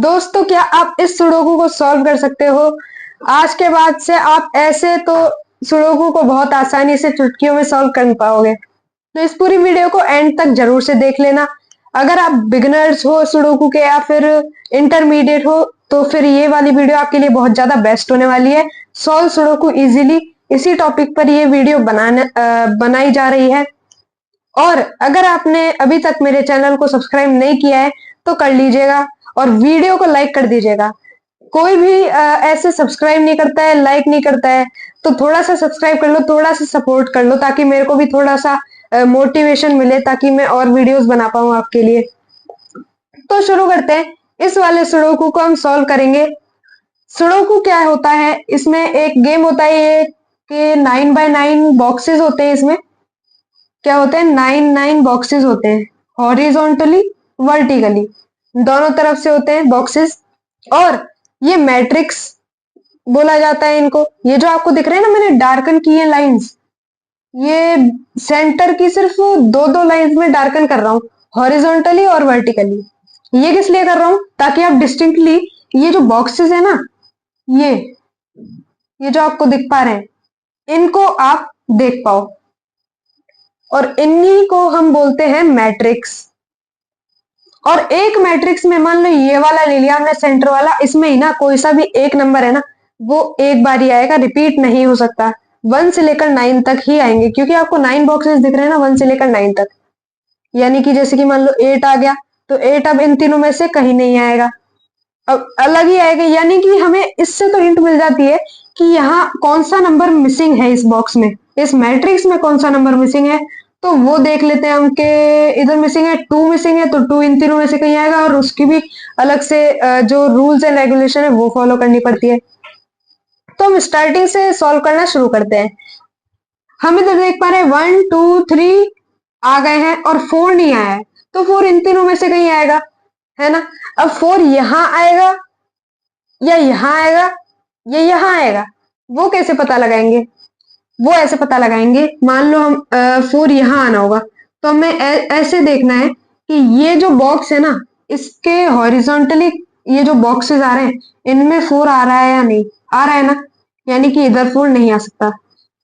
दोस्तों, क्या आप इस सुडोकू को सॉल्व कर सकते हो? आज के बाद से आप ऐसे तो सुडोकू को बहुत आसानी से चुटकियों में सॉल्व कर पाओगे। तो इस पूरी वीडियो को एंड तक जरूर से देख लेना। अगर आप बिगिनर्स हो सुडोकू के या फिर इंटरमीडिएट हो तो फिर ये वाली वीडियो आपके लिए बहुत ज्यादा बेस्ट होने वाली है। सॉल्व सुडोकू इजीली, इसी टॉपिक पर ये वीडियो बनाई जा रही है। और अगर आपने अभी तक मेरे चैनल को सब्सक्राइब नहीं किया है तो कर लीजिएगा और वीडियो को लाइक कर दीजिएगा। कोई भी ऐसे सब्सक्राइब नहीं करता है, लाइक नहीं करता है, तो थोड़ा सा सब्सक्राइब कर लो, थोड़ा सा सपोर्ट कर लो ताकि मेरे को भी थोड़ा सा मोटिवेशन मिले, ताकि मैं और वीडियोस बना पाऊं आपके लिए। तो शुरू करते हैं। इस वाले सुडोकू को हम सॉल्व करेंगे। सुडोकू क्या होता है? इसमें एक गेम होता है ये कि 9x9 बॉक्सेस होते हैं। इसमें क्या होते हैं? 9 बॉक्सेस होते हैं, हॉरिजॉन्टली वर्टिकली दोनों तरफ से होते हैं बॉक्सेस। और ये मैट्रिक्स बोला जाता है इनको। ये जो आपको दिख रहे हैं ना, मैंने डार्कन की है लाइंस, ये सेंटर की सिर्फ दो दो लाइंस में डार्कन कर रहा हूँ, हॉरिजॉन्टली और वर्टिकली। ये किस लिए कर रहा हूँ? ताकि आप डिस्टिंक्टली ये जो बॉक्सेस है ना, ये जो आपको दिख पा रहे हैं, इनको आप देख पाओ। और इन्हीं को हम बोलते हैं मैट्रिक्स। और एक मैट्रिक्स में मान लो ये वाला ले लिया हमने सेंटर वाला, इसमें ही ना कोई सा भी एक नंबर है ना, वो एक बार ही आएगा, रिपीट नहीं हो सकता। 1 से लेकर 9 तक ही आएंगे, क्योंकि आपको 9 बॉक्सेस दिख रहे हैं ना, 1 से लेकर 9 तक। यानी कि जैसे कि मान लो 8 आ गया, तो 8 अब इन तीनों में से कहीं नहीं आएगा, अब अलग ही आएगा। यानी कि हमें इससे तो हिंट मिल जाती है कि यहाँ कौन सा नंबर मिसिंग है इस बॉक्स में, इस मैट्रिक्स में कौन सा नंबर मिसिंग है। तो वो देख लेते हैं हम कि इधर मिसिंग है, 2 मिसिंग है, तो 2 इन तीनों में से कहीं आएगा, और उसकी भी अलग से जो रूल्स एंड रेगुलेशन है वो फॉलो करनी पड़ती है। तो हम स्टार्टिंग से सॉल्व करना शुरू करते हैं। हम इधर देख पा रहे हैं 1 2 3 आ गए हैं और 4 नहीं आया है, तो 4 इन तीनों में से कहीं आएगा, है ना। अब 4 यहां आएगा या यहां आएगा या यहां आएगा, वो कैसे पता लगाएंगे? वो ऐसे पता लगाएंगे, मान लो हम 4 यहां आना होगा, तो हमें ऐसे देखना है कि ये जो बॉक्स है ना, इसके हॉरिजॉन्टली ये जो बॉक्सेस आ रहे हैं, इनमें 4 आ रहा है या नहीं आ रहा है ना, यानी कि इधर 4 नहीं आ सकता।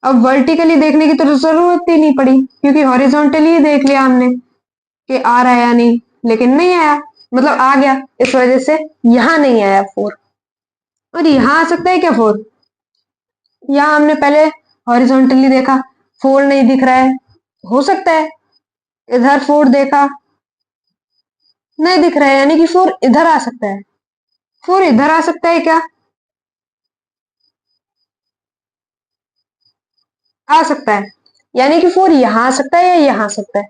अब वर्टिकली देखने की तो जरूरत ही नहीं पड़ी, क्योंकि हॉरिजॉन्टली ही देख लिया हमने कि आ रहा है या नहीं, लेकिन नहीं आया, मतलब आ गया, इस वजह से यहां नहीं आया 4। और यहां आ सकता है क्या 4? यहां हमने पहले हॉरिजॉन्टली देखा, 4 नहीं दिख रहा है, हो सकता है। इधर 4 देखा, नहीं दिख रहा है, यानी कि 4 इधर आ सकता है। 4 इधर आ सकता है क्या? आ सकता है, यानी कि 4 यहां आ सकता है या यहां आ सकता है।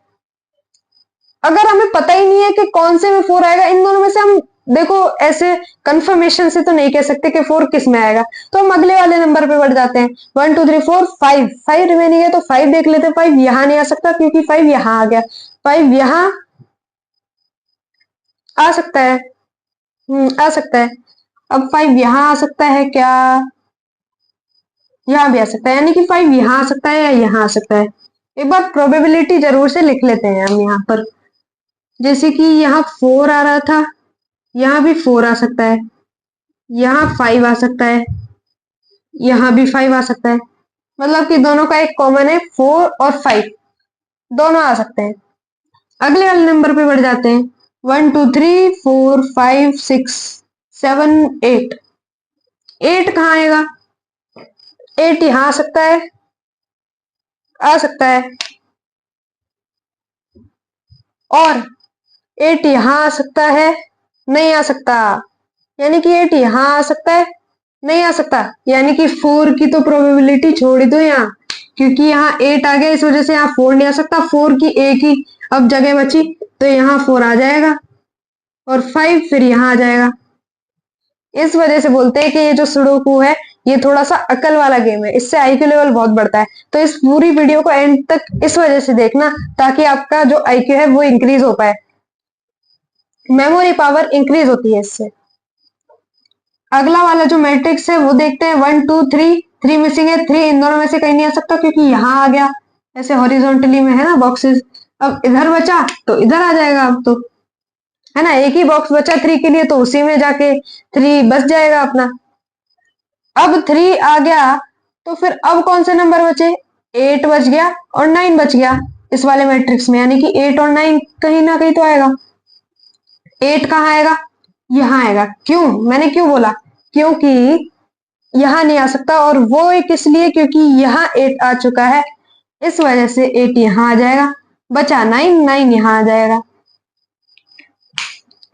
अगर हमें पता ही नहीं है कि कौन से में 4 आएगा, इन दोनों में से हम देखो ऐसे कंफर्मेशन से तो नहीं कह सकते कि 4 किस में आएगा, तो हम अगले वाले नंबर पे बढ़ जाते हैं। 1 2 3 4 5 रिमेनिंग है, तो 5 देख लेते हैं। 5 यहां नहीं आ सकता, क्योंकि 5 यहां आ गया। 5 यहां आ सकता है, आ सकता है। अब 5 यहां आ सकता है क्या? यहां भी आ सकता है, यानी कि 5 यहां आ सकता है या यहां आ सकता है। एक बार प्रोबेबिलिटी जरूर से लिख लेते हैं हम यहाँ पर। जैसे कि यहाँ 4 आ रहा था, यहाँ भी 4 आ सकता है, यहाँ 5 आ सकता है, यहाँ भी 5 आ सकता है। मतलब कि दोनों का एक कॉमन है, 4 और 5 दोनों आ सकते हैं। अगले वाले नंबर पे बढ़ जाते हैं। 1 2 3 4 5 6 7 8। 8 कहाँ आएगा? 8 यहाँ आ सकता है, आ सकता है, और 8 यहाँ आ सकता है, नहीं आ सकता। यानी कि 8 यहाँ आ सकता है, नहीं आ सकता, यानी कि 4 की तो प्रोबेबिलिटी छोड़ ही दो यहाँ, क्योंकि यहाँ 8 आ गया, इस वजह से यहाँ 4 नहीं आ सकता। 4 की एक ही अब जगह बची, तो यहाँ 4 आ जाएगा और 5 फिर यहाँ आ जाएगा। इस वजह से बोलते हैं कि ये जो सुडोकू है ये थोड़ा सा अकल वाला गेम है, इससे आईक्यू लेवल बहुत बढ़ता है। तो इस पूरी वीडियो को एंड तक इस वजह से देखना, ताकि आपका जो आईक्यू है वो इंक्रीज हो पाए, मेमोरी पावर इंक्रीज होती है इससे। अगला वाला जो मैट्रिक्स है वो देखते हैं। 1 2 3 3 मिसिंग है, 3 इन दोनों में से कहीं नहीं आ सकता, क्योंकि यहाँ आ गया, ऐसे हॉरिजॉन्टली में है ना बॉक्सेस। अब इधर बचा तो इधर आ जाएगा अब तो। है ना, एक ही बॉक्स बचा 3 के लिए, तो उसी में जाके 3 बच जाएगा अपना। अब 3 आ गया तो फिर अब कौन से नंबर बचे, 8 बच गया और 9 बच गया इस वाले मैट्रिक्स में, यानी कि 8 और 9 कहीं ना कहीं तो आएगा। 8 कहाँ आएगा, यहाँ आएगा। क्यों, मैंने क्यों बोला, क्योंकि यहाँ नहीं आ सकता, और वो एक इसलिए क्योंकि यहाँ 8 आ चुका है, इस वजह से 8 यहाँ आ जाएगा, बचा 9, 9 यहाँ आ जाएगा।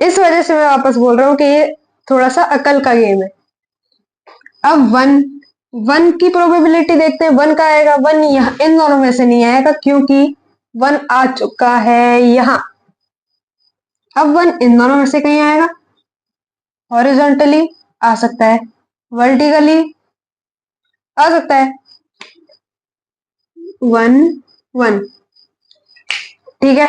इस वजह से मैं वापस बोल रहा हूँ कि ये थोड़ा सा अकल का गेम है। अब 1 की प्रोबेबिलिटी देखते हैं, 1 का आएगा, 1 यहाँ इन दोनों में से नहीं आएगा क्योंकि 1 आ चुका है यहाँ। अब 1 इन दोनों में से कहीं आएगा, हॉरिजॉन्टली आ सकता है, वर्टिकली आ सकता है, 1 1। ठीक है,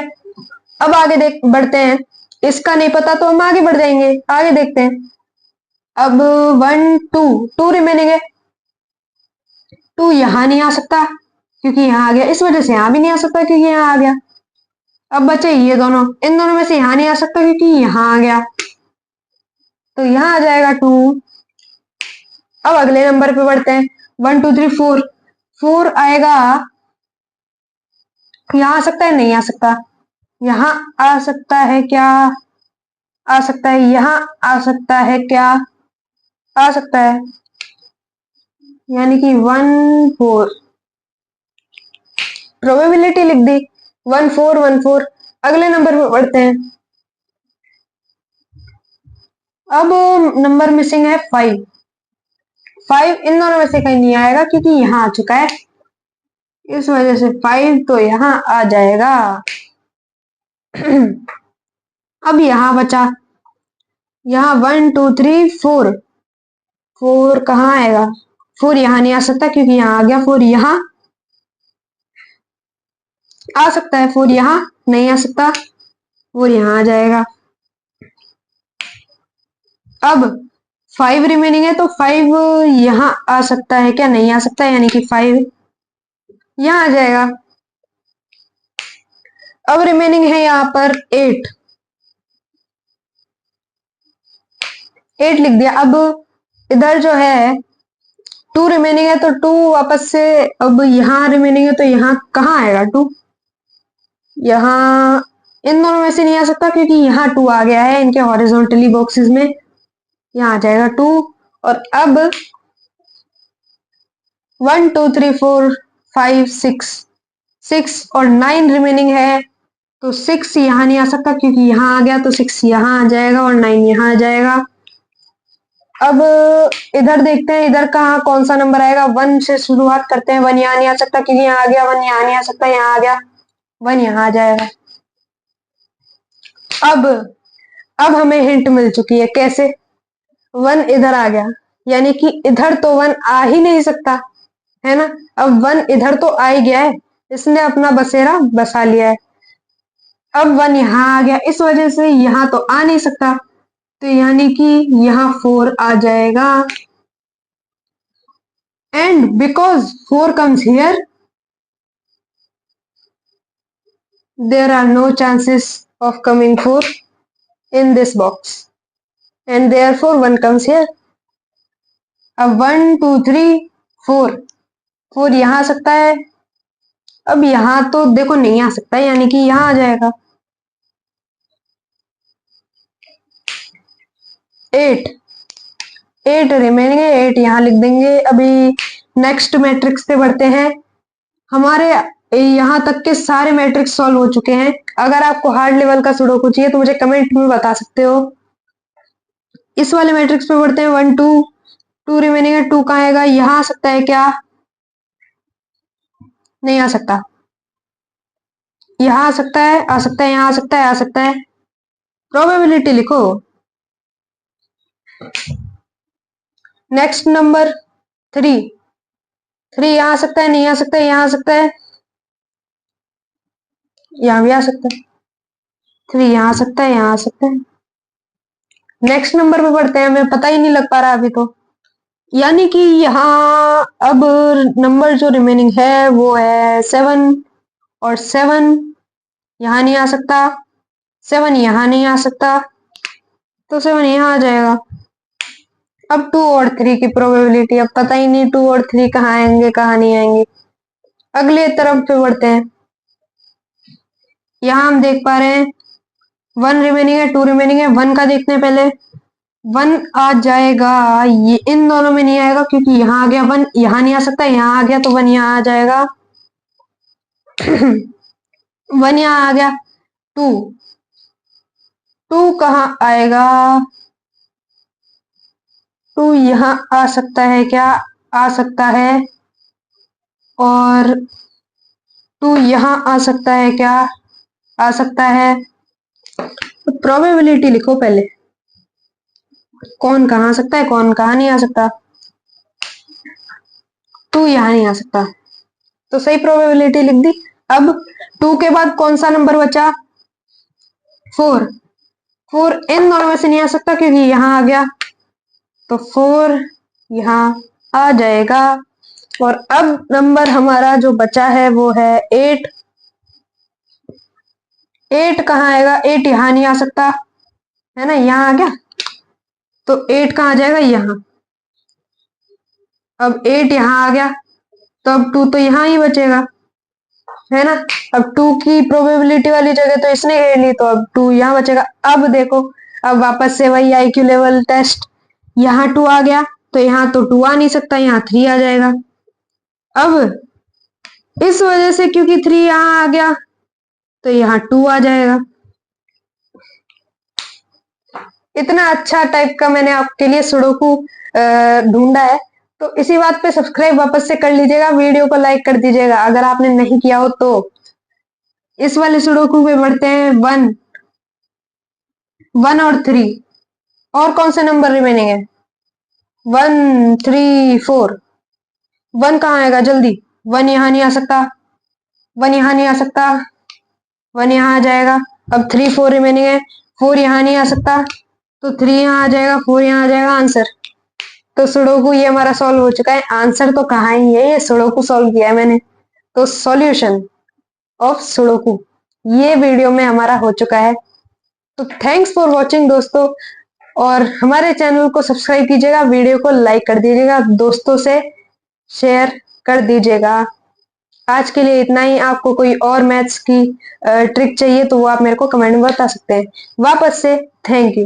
अब आगे देख बढ़ते हैं, इसका नहीं पता तो हम आगे बढ़ जाएंगे, आगे देखते हैं। अब 1 2 2 रिमेनिंग है, 2 यहाँ नहीं आ सकता क्योंकि यहाँ आ गया, इस वजह से यहाँ भी नहीं आ सकता क्योंकि यहाँ आ गया। अब बचे ये दोनों, इन दोनों में से यहाँ नहीं आ सकता क्योंकि यहाँ आ गया, तो यहाँ आ जाएगा 2। अब अगले नंबर पे बढ़ते हैं, 1 2 3 4, 4 आएगा, यहाँ आ सकता है, नहीं आ सकता, यहाँ आ सकता है क्या, आ सकता है, यहाँ आ सकता है क्या, आ सकता है, यानी कि 1 4, प्रोबेबिलिटी लिख दी 1 4 1 4। अगले नंबर पे बढ़ते हैं, अब नंबर मिसिंग है 5, 5 इन दोनों में से कहीं नहीं आएगा क्योंकि यहाँ आ चुका है, इस वजह से 5 तो यहाँ आ जाएगा। अब यहाँ बचा, यहाँ 1 2 3 4, 4 कहाँ आएगा, 4 यहाँ नहीं आ सकता क्योंकि यहाँ आ गया, 4 यहाँ आ सकता है, 4 यहाँ नहीं आ सकता, 4 यहाँ आ जाएगा। अब 5 रिमेनिंग है, तो 5 यहाँ आ सकता है क्या, नहीं आ सकता, यानी कि 5 यहाँ आ जाएगा। अब रिमेनिंग है यहाँ पर 8, 8 लिख दिया। अब इधर जो है 2 रिमेनिंग है, तो 2 वापस से, अब यहाँ रिमेनिंग है तो यहाँ कहाँ आएगा 2, यहाँ इन दोनों में से नहीं आ सकता क्योंकि यहाँ 2 आ गया है इनके हॉरिजॉन्टली बॉक्सेस में, यहाँ आ जाएगा 2। और अब 1 2 3 4 5 6, 6 और 9 रिमेनिंग है, तो 6 यहाँ नहीं आ सकता क्योंकि यहाँ आ गया, तो 6 यहाँ आ जाएगा और 9 यहाँ आ जाएगा। अब इधर देखते हैं, इधर कहाँ कौन सा नंबर आएगा, 1 से शुरुआत करते हैं, 1 यहाँ नहीं आ सकता क्योंकि यहाँ आ गया, 1 यहाँ नहीं आ सकता, यहाँ आ गया, 1 यहाँ आ जाएगा। अब हमें हिंट मिल चुकी है, कैसे, 1 इधर आ गया, यानी कि इधर तो 1 आ ही नहीं सकता है ना, अब 1 इधर तो आ ही गया है, इसने अपना बसेरा बसा लिया है। अब 1 यहाँ आ गया, इस वजह से यहाँ तो आ नहीं सकता, तो यानी कि यहाँ 4 आ जाएगा। And because 4 comes here, there are no chances of coming 4 in this box, and therefore 1 comes here. अब 1 2 3 4, 4 यहाँ आ सकता है, अब यहाँ तो देखो नहीं आ सकता, यानी कि यहाँ आ जाएगा। 8, 8 रिमेनिंग है, 8 यहाँ लिख देंगे। अभी नेक्स्ट मैट्रिक्स पे बढ़ते हैं, हमारे यहाँ तक के सारे मैट्रिक्स सॉल्व हो चुके हैं। अगर आपको हार्ड लेवल का सुडोकू चाहिए तो मुझे कमेंट में बता सकते हो। इस वाले मैट्रिक्स पे बढ़ते हैं, 1 2, 2 रिमेनिंग है, 2 कहाँ आएगा, यहाँ आ सकता है क्या, नहीं आ सकता, यहाँ आ सकता है, आ सकता है, यहाँ आ सकता है, आ सकता है, प्रोबेबिलिटी लिखो। नेक्स्ट नंबर 3, 3 यहाँ आ सकता है, नहीं आ सकता है, यहाँ आ सकता है, यहाँ भी आ सकता है, 3 यहाँ आ सकता है, यहाँ आ सकता है। नेक्स्ट नंबर पे बढ़ते हैं, हमें पता ही नहीं लग पा रहा अभी तो, यानी कि यहाँ अब नंबर जो रिमेनिंग है वो है 7, और 7 यहाँ नहीं आ सकता, 7 यहाँ नहीं आ सकता, तो 7 यहाँ आ जाएगा। अब 2 और 3 की प्रोबेबिलिटी, अब पता ही नहीं 2 और 3 कहाँ आएंगे कहाँ नहीं आएंगे। अगले तरफ पे बढ़ते हैं। यहाँ हम देख पा रहे हैं 1 रिमेनिंग है, 2 रिमेनिंग है। 1 का देखते हैं पहले। 1 आ जाएगा, ये इन दोनों में नहीं आएगा क्योंकि यहाँ आ गया 1, यहाँ नहीं आ सकता, यहाँ आ गया तो 1 यहाँ आ जाएगा। 1 यहाँ आ गया। 2 कहाँ आएगा? 2 यहाँ आ सकता है क्या? आ सकता है। और 2 यहाँ आ सकता है क्या? आ सकता है। तो प्रोबेबिलिटी लिखो पहले, कौन कहाँ आ सकता है कौन कहाँ नहीं आ सकता। 2 यहाँ नहीं आ सकता, तो सही प्रोबेबिलिटी लिख दी। अब 2 के बाद कौन सा नंबर बचा? 4 इन दोनों में से नहीं आ सकता क्योंकि यहाँ आ गया, तो 4 यहाँ आ जाएगा। और अब नंबर हमारा जो बचा है वो है 8। 8 कहाँ आएगा? 8 यहाँ नहीं आ सकता है ना, यहाँ आ गया, तो 8 कहाँ आ जाएगा? यहाँ। अब 8 यहाँ आ गया, तो अब 2 तो यहाँ ही बचेगा है ना। अब 2 की प्रोबेबिलिटी वाली जगह तो इसने घेर ली, तो अब 2 यहाँ बचेगा। अब देखो, अब वापस से वही IQ लेवल टेस्ट। यहाँ 2 आ गया, तो यहाँ तो 2 आ नहीं सकता, यहाँ 3 आ जाएगा। अब इस वजह से क्योंकि 3 यहाँ आ गया, तो यहाँ 2 आ जाएगा। इतना अच्छा टाइप का मैंने आपके लिए सुडोकू ढूंढा है, तो इसी बात पे सब्सक्राइब वापस से कर लीजिएगा, वीडियो को लाइक कर दीजिएगा अगर आपने नहीं किया हो तो। इस वाले सुडोकू पे बढ़ते हैं। 1 और 3, और कौन से नंबर रिमेनिंग है? 1 3 4। 1 कहाँ आएगा? जल्दी। 1 यहाँ नहीं आ सकता, 1 यहाँ नहीं आ सकता, 1 यहाँ आ जाएगा। अब 3 4 रिमेनिंग है। 4 यहाँ नहीं आ सकता, तो 3 यहाँ आ जाएगा, 4 यहाँ आ जाएगा। आंसर तो सुडोकू ये हमारा सॉल्व हो चुका है। आंसर तो कहाँ ही है, ये सुडोकू सॉल्व किया है मैंने। तो सॉल्यूशन ऑफ सुडोकू ये वीडियो में हमारा हो चुका है। तो थैंक्स फॉर वॉचिंग दोस्तों, और हमारे चैनल को सब्सक्राइब कीजिएगा, वीडियो को लाइक कर दीजिएगा, दोस्तों से शेयर कर दीजिएगा। आज के लिए इतना ही। आपको कोई और मैथ्स की ट्रिक चाहिए तो वो आप मेरे को कमेंट में बता सकते हैं। वापस से थैंक यू।